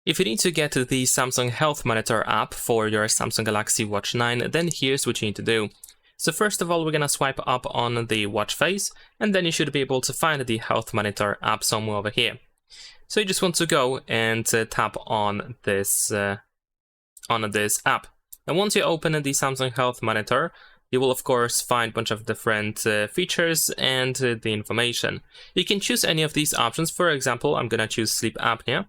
If you need to get to the Samsung Health Monitor app for your Samsung Galaxy Watch 9, then here's what you need to do. So first of all, we're going to swipe up on the watch face, and then you should be able to find the Health Monitor app somewhere over here. So you just want to go and tap on this app. And once you open the Samsung Health Monitor, you will of course find a bunch of different features and the information. You can choose any of these options. For example, I'm going to choose sleep apnea.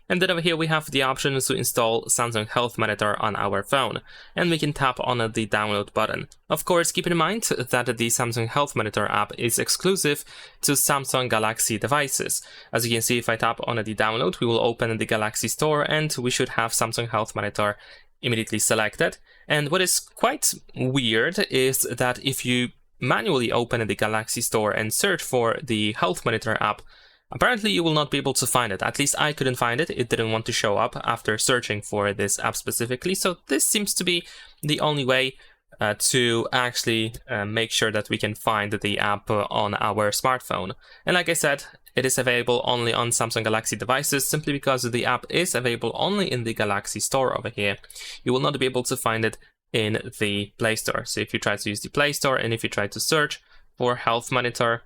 And then over here we have the option to install Samsung Health Monitor on our phone, and we can tap on the download button. Of course, keep in mind that the Samsung Health Monitor app is exclusive to Samsung Galaxy devices. As you can see, if I tap on the download, we will open the Galaxy Store and we should have Samsung Health Monitor immediately selected. And what is quite weird is that if you manually open the Galaxy Store and search for the Health Monitor app, apparently you will not be able to find it. At least I couldn't find it. It didn't want to show up after searching for this app specifically. So this seems to be the only way to actually make sure that we can find the app on our smartphone. And like I said, it is available only on Samsung Galaxy devices simply because the app is available only in the Galaxy Store over here. You will not be able to find it in the Play Store. So if you try to use the Play Store and if you try to search for Health Monitor,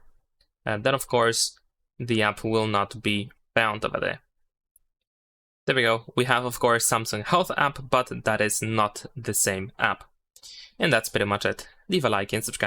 then of course the app will not be found over there. There we go. We have, of course, Samsung Health app, but that is not the same app. And that's pretty much it. Leave a like and subscribe.